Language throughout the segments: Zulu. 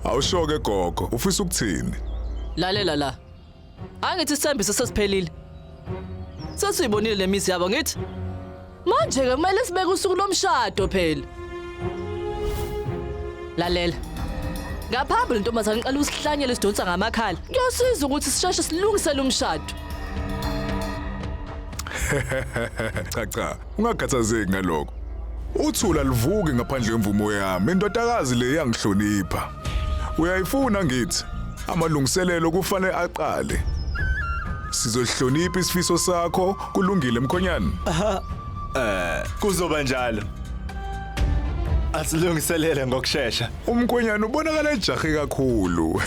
Awushoke gogo, ufisa ukuthini? Lalela la. Angithi isithembiso sesiphelile. Sesiyibonile lemizi yabo ngithi. Manje ke kumele sibeke usuku lomshado phela. Lalela. Ngaphambi lentombazane iqala usihlanyele isidonsa ngamakhala. Kuyosiza ukuthi sisheshe silungisele umshado. Cha, ungakhathazeki ngalokho. Uthula livuke ngaphandle kwemvumo yami, indodakazi le yangihlonipha. Uyayifuna ngithi amalungiselelo kufanele aqale. Sizohlonipha isifiso sakho, kulungile mkhonyana? Kuzoba njalo. Asilungiselele ngokusheshsha. Umkhonyana ubonakala ejahe kakhulu.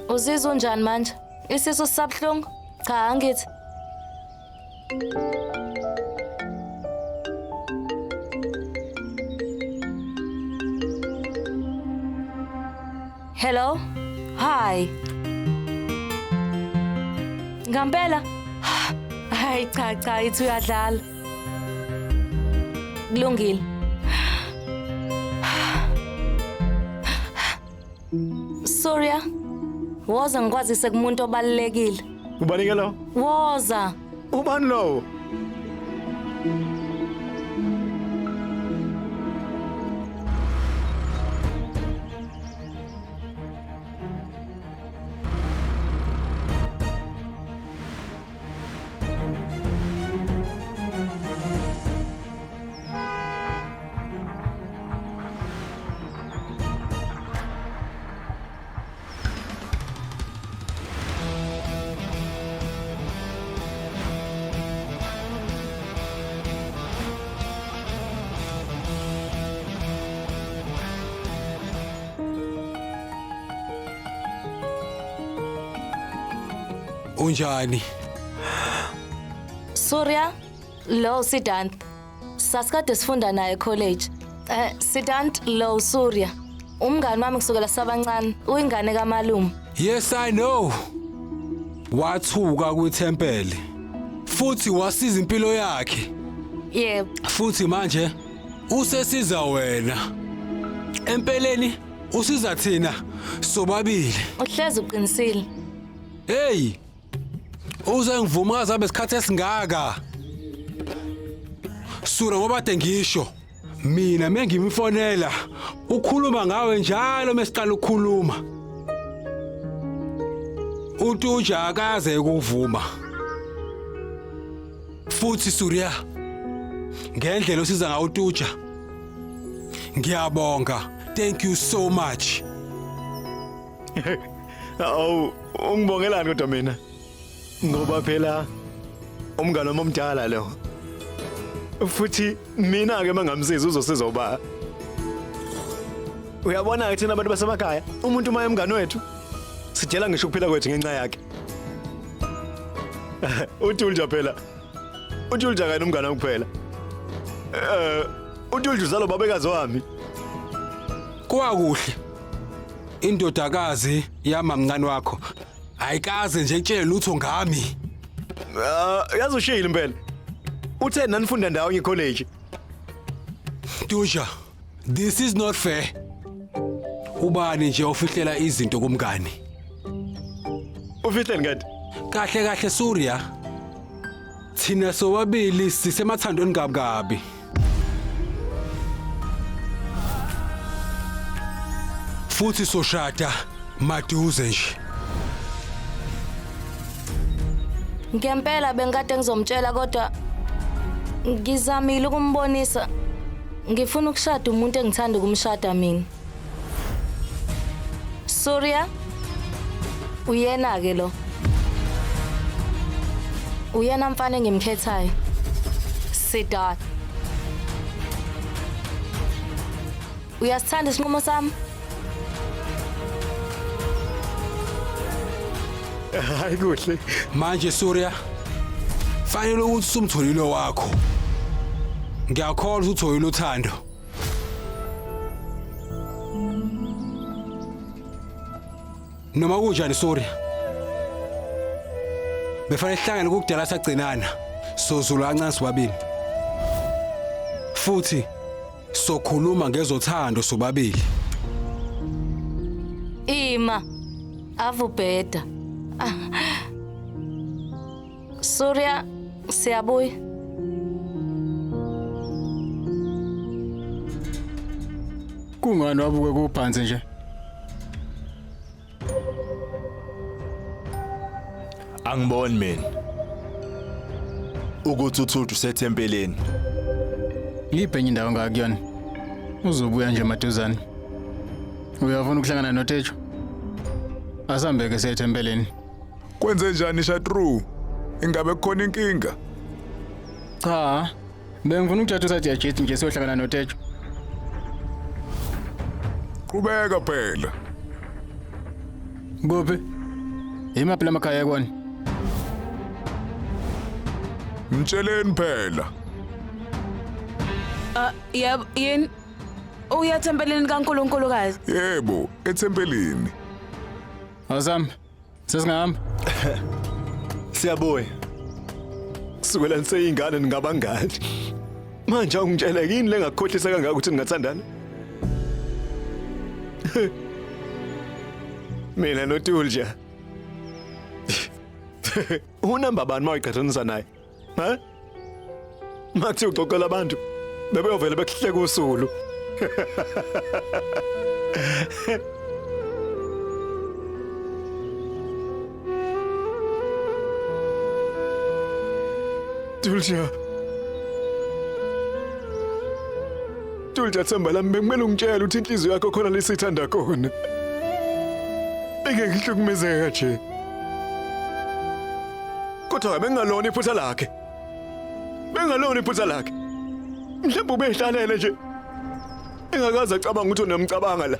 Uzizwa unjani manje? Isisu sisabhlungu? Cha, angithi. Hello? Hi. Ngempela? Hayi cha, ithi uyadlala. Kulungile. Surya, woza ngikwazise kumuntu obalekile. Ubanike lo? Woza. Ubani lo? Unjani? Surya, lo Siddharth. Sasikade sifunda naye college. Siddharth lo Surya. Umngane wami kusukela sabancane, uyingane kaMalume. Yes, I know. Wathuka kuThempele. Futhi wasiza impilo yakhe. Yebo. Futhi manje usesiza wena. Empeleni usiza thina sobabili. Uhlezi uqinisile. Hey. Uzengivuma ngazabe isikhathi esingaka. Sura ngoba ade ngisho. Mina mengimfonela ukhuluma ngawe njalo mesiqala ukukhuluma. Utuja akaze ukuvuma. Futhi Surya ngendlela osiza ngawo utuja. Ngiyabonga. Thank you so much. Awu, ungibongelani kodwa mina? Ngoba phela umngane wami omdala lo. Futhi mina ke mangamsiza uzosiza uba. Uyabona ke thina abantu basemakhaya, umuntu maye umngane wethu sijela ngisho ukuphila kwethu ngenxa yakhe. Uthulja phela. Uthulja kanye umngane wami kuphela. Uthulja uzalo babekazi wami. Kwakuhle. Indodakazi yamamncane wakho ayikaze nje etshele lutho ngami. Yazi ushilo impela. Uthe nanifunda ndawo ngecollege. Tuja, this is not fair. Ubani nje ofihlela izinto kumngane? Ufihleni kanti? Kahle Surya. Thina sobabili sisemathandweni kabi. Futhi soshada maduze nje. Ngempela bengikade ngizomtshela kodwa ngizamile ukumbonisa. Ngifuna ukushada umuntu engithanda ukumshada mina. Surya, uyena ke lo. Uyena mfana engimkhethayo. Siddharth. Uyasithanda isinqumo sami? Hayi kuhle. Manje Surya, fanele ukuthi sumtholile wakho. Ngiyakholwa ukuthi utholile uthando. Noma kunjani Surya? Befanele sihlangane ukudala sagcinana. Sozulu kancane sibabili. Futhi sokhuluma ngezothando sobabili. Ima. Avubheda. Surya, siyabuya. Kungani wabuke kuphansi nje? Angiboni mina. Ukuthi uThuthu sethempeleni. Ngiphenye indawo ngakuyona. Uzobuya nje maduzane. Uyafuna ukuhlangana noTejo? Asambeke sethempeleni. Kwenze njani Shatru? Ingabe kukhona inkinga? Cha. Bengifuna ukuthatha usathi yajethi nje siyohlangana noTejo. Qhubeka phela. Kuphi? Imaphi lamakhaya kwani? Mtsheleni phela. Yebo, yini? Uyathempeleni kaNkulunkulukazi. Yebo, ethempelini. Awusam. Sesingahamba. Siyabuya. Kusukela niseyingane ningabangani. Manje ungitshela yini lengakukhohlisa kangaka ukuthi ningathandana? Mina noTulja. Unamba bani mayiqhathanisa naye? Ha? Mathi uxoxela abantu bebeyovela bekuhleka usulu. Tulja Themba lami bekumele ungitshele ukuthi inhliziyo yakho khona lesithanda khona. Engeke ngihlukumezeke nje. Kodwa bengalona iphutha lakhe. Bengalona iphutha lakhe. Mhlawumbe ubehlalele nje. Engakaze acabanga ukuthi unemcabanga la.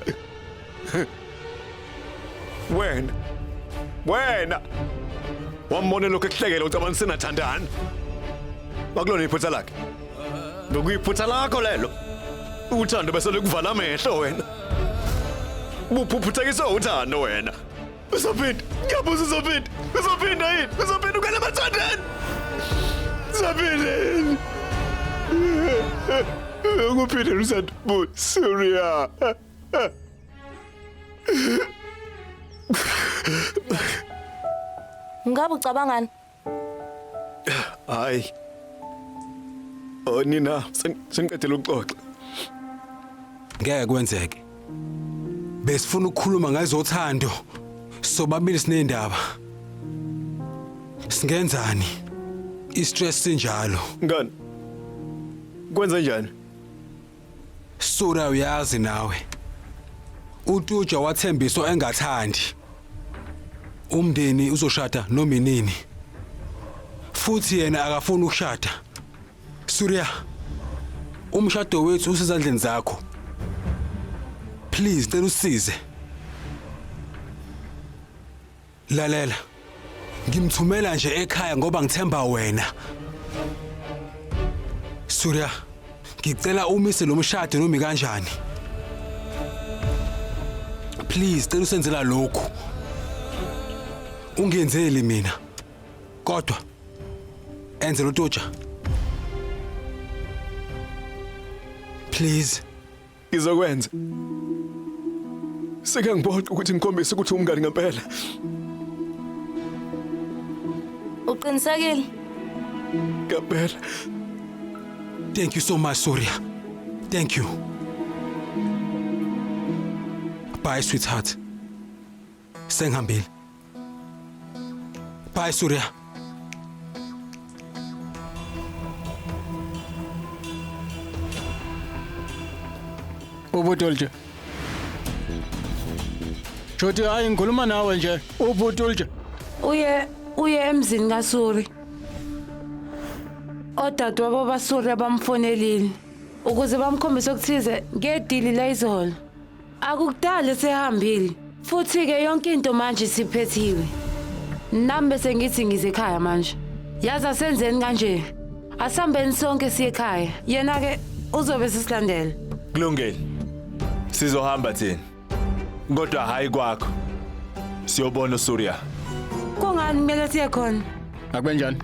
Wena. Wambone lokho ekuhlekela ucabanga sinathandana. Bakulona iphutha lakhe. Nokuyiphutha lakho lelo. Uthando bese likuvala amehlo wena. Buphuphutsekisa uthando wena. Uzophinda. Ngiyabuza uzophinda. Uzophinda yini? Uzophinda ukala mathandana. Uzophinda. Ukuphinda usandu. Surya. Ngabe ucabangani? Hayi. Nina, sengiqedile ukuxoxa. Ngeke kwenzeke. Besifuna ukukhuluma ngezothando. Sobabili sinendaba. Singenzani? Istress sinjalo. Ngani? Kwenza njani? Sura uyazi nawe. uTuja wathembiswa engathandi. Umndeni uzoshada noma inini. Futhi yena akafuni ukushada. Surya, umshado wethu usezandleni zakho. Please, cela usize. Lalela. Ngimthumela nje ekhaya ngoba ngithemba wena. Surya, ngicela umise lo mshado noma kanjani. Please, cela usenzela lokho. Ungenzeli mina. Kodwa enze lo Tuja. Please. Ngizokwenza. Seke ngibona ukuthi ngikhombise ukuthi umngani ngempela. Uqinisekile? Ngempela. Thank you so much, Surya. Thank you. Bye, sweetheart. Sengihambile. Bye, Surya. Ubutulja. Jothi hayi ngikhuluma nawe nje. Ubutulja. Uye emzini kaSuri. Odadewabo baSuri bamfonelile ukuze bamkhombise ukuthize ngedili la izolo. Akukudala sehambile. Futhi ke yonke into manje siphethiwe. Nami bese ngithi ngize ekhaya manje. Yazi asenzeni kanje. Asambeni sonke siye ekhaya. Yena ke uzobe sisilandela. Kulungile. Sizohamba thina. Kodwa hayi kwakho. Siyobona uSurya. Kungani kumele siye khona? Akube njani?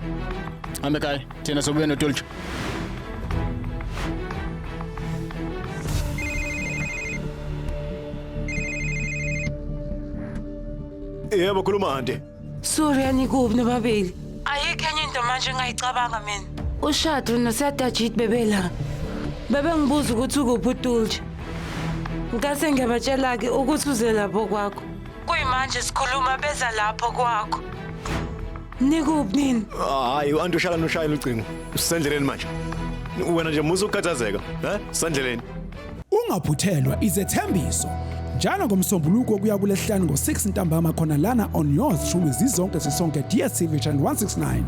Hambe ekhaya. Thina sobuya noTulja. Yebo khuluma anti. Surya nikuphi nobabili? Ayikho enye into manje engayicabanga mina. Ushado noSadajit bebela. Bebe ngibuza ukuthi ukuphi uTulje. Ngase ngiyabatshela ke ukuthi uze lapho kwakho. Kuyimanje sikhuluma beza lapho kwakho. Nikuphi nini? Hayi anti ushala noshayela ucingo. Usendleleni manje. Wena nje musu ukhathazeka, Sendleleni. Ungaphuthelwa izethembiso. Njalo ngomsombuluko kuya kulesihlanu ngo6 ntambama khona lana on yours truly zizonke sisonke DStv channel 169.